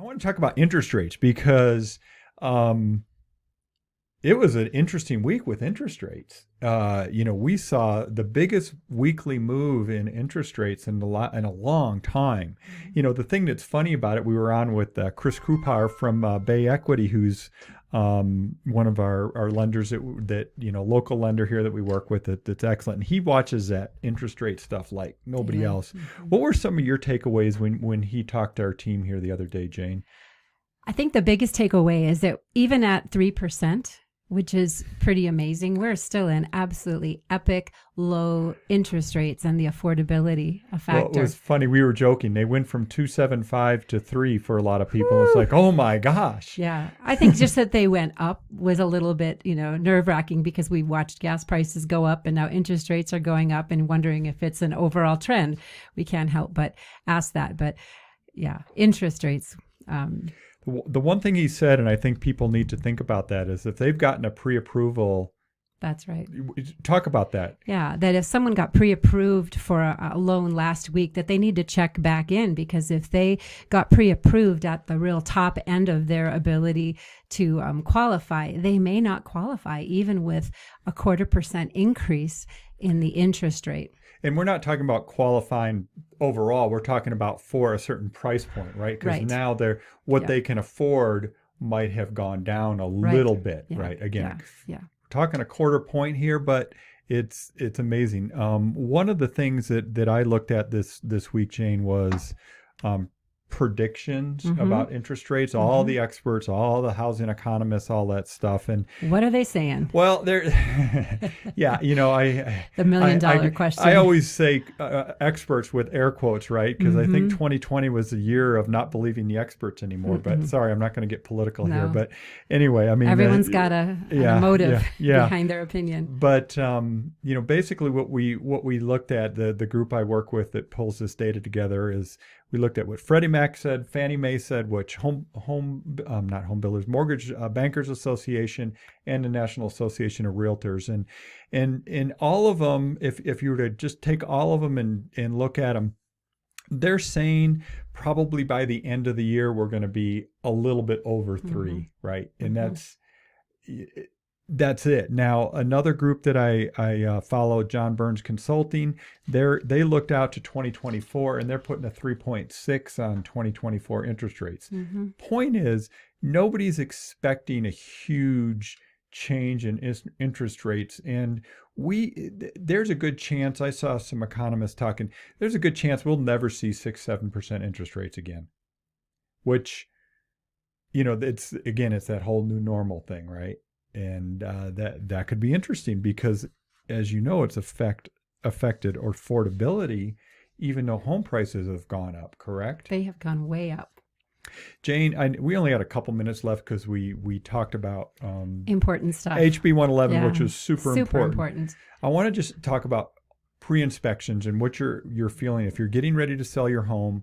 want to talk about interest rates because um, it was an interesting week with interest rates. We saw the biggest weekly move in interest rates in a long time. The thing that's funny about it, we were on with Chris Krupauer from Bay Equity, who's one of our lenders that local lender here that we work with that's excellent. And he watches that interest rate stuff like nobody else. What were some of your takeaways when he talked to our team here the other day, Jane? I think the biggest takeaway is that even at 3%, which is pretty amazing, we're still in absolutely epic low interest rates, and the affordability a factor. Well, it was funny. We were joking. They went from 2.75 to 3 for a lot of people. It's like, oh my gosh. Yeah. I think just that they went up was a little bit, nerve wracking because we watched gas prices go up and now interest rates are going up and wondering if it's an overall trend. We can't help but ask that. But yeah, interest rates. The one thing he said, and I think people need to think about that, is if they've gotten a pre-approval. That's right. Talk about that. Yeah, that if someone got pre-approved for a loan last week, that they need to check back in, because if they got pre-approved at the real top end of their ability to qualify, they may not qualify even with a 0.25% increase in the interest rate. And we're not talking about qualifying overall. We're talking about for a certain price point, right? Because now they can afford might have gone down a little bit, right? Again, we're talking a 0.25 point here, but it's amazing. One of the things that I looked at this week, Jane, was predictions about interest rates. All the experts, all the housing economists, all that stuff. And what are they saying? Well, they're the million-dollar question. I always say experts with air quotes, right? Because I think 2020 was the year of not believing the experts anymore. But sorry, I'm not going to get political here. But anyway, I mean, everyone's got a motive behind their opinion. But basically, what we looked at, the group I work with that pulls this data together, is we looked at what Freddie Mac said, Fannie Mae said, which not home builders, Mortgage Bankers Association, and the National Association of Realtors, and all of them, if you were to just take all of them and look at them, they're saying probably by the end of the year we're going to be a little bit over 3, right? And that's it. Now, another group that I follow, John Burns Consulting, they looked out to 2024, and they're putting a 3.6 on 2024 interest rates. Point is, nobody's expecting a huge change in interest rates, and there's a good chance, I saw some economists talking, there's a good chance we'll never see 6-7% interest rates again, which, it's that whole new normal thing, right? And that could be interesting because, as you know, it's affected affordability, even though home prices have gone up, correct? They have gone way up. Jane, we only had a couple minutes left because we talked about important stuff. HB 111, which was super important. I want to just talk about pre-inspections and what you're feeling. If you're getting ready to sell your home,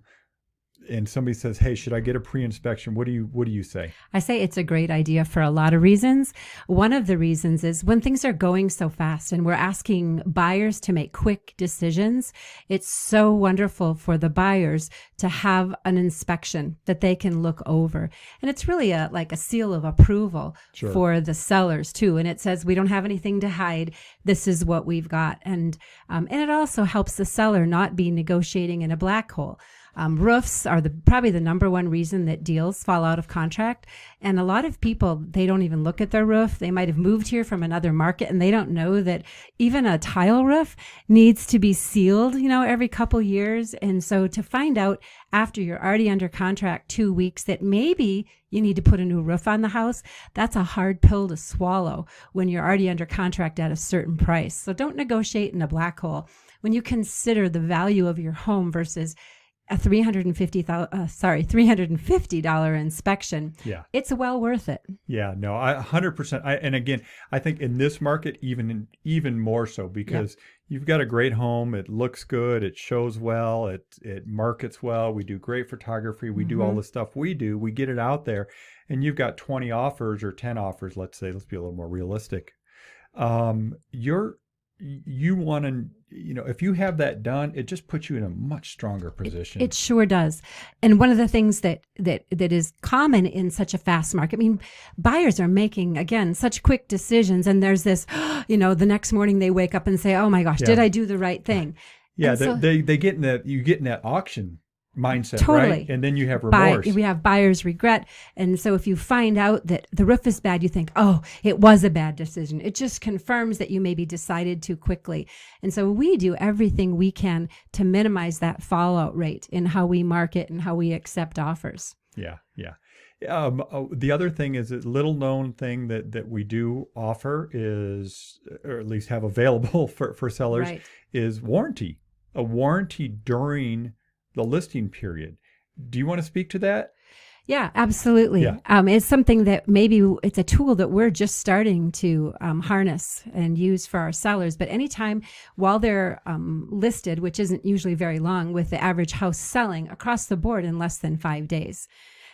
and somebody says, hey, should I get a pre-inspection? What do you say? I say it's a great idea for a lot of reasons. One of the reasons is when things are going so fast and we're asking buyers to make quick decisions, it's so wonderful for the buyers to have an inspection that they can look over. And it's really like a seal of approval for the sellers too. And it says, we don't have anything to hide. This is what we've got. And it also helps the seller not be negotiating in a black hole. Roofs are probably the number one reason that deals fall out of contract. And a lot of people, they don't even look at their roof. They might have moved here from another market and they don't know that even a tile roof needs to be sealed, every couple years. And so to find out after you're already under contract 2 weeks that maybe you need to put a new roof on the house, that's a hard pill to swallow when you're already under contract at a certain price. So don't negotiate in a black hole. When you consider the value of your home versus a $350 inspection, it's well worth it. Yeah, no, 100%. And again, I think in this market, even more so, because you've got a great home. It looks good. It shows well. It markets well. We do great photography. We do all the stuff we do. We get it out there, and you've got 20 offers or 10 offers. Let's be a little more realistic. You want to, if you have that done, it just puts you in a much stronger position. It sure does. And one of the things that is common in such a fast market, I mean, buyers are making, again, such quick decisions. And there's this, the next morning they wake up and say, oh my gosh, did I do the right thing? Yeah, And so- they get in that, you get in that auction mindset, Totally. right? And then you have remorse. We have buyer's regret. And so if you find out that the roof is bad, you think, oh, it was a bad decision. It just confirms that you maybe decided too quickly. And so we do everything we can to minimize that fallout rate in how we market and how we accept offers. Yeah. The other thing is a little known thing that we do offer is, or at least have available for sellers, Right. is warranty. A warranty during the listing period. Do you want to speak to that? Yeah, absolutely. Yeah. It's something that maybe it's a tool that we're just starting to harness and use for our sellers. But anytime while they're listed, which isn't usually very long, with the average house selling across the board in less than 5 days.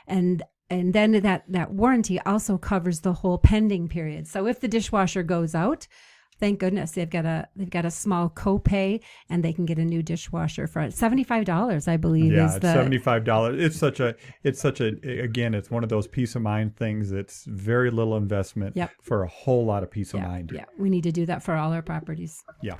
And then that warranty also covers the whole pending period. So if the dishwasher goes out, thank goodness they've got a small copay, and they can get a new dishwasher for $75, I believe. Yeah, is it's the $75. Again, it's one of those peace of mind things that's very little investment Yep. for a whole lot of peace of mind. Yeah, we need to do that for all our properties. Yeah.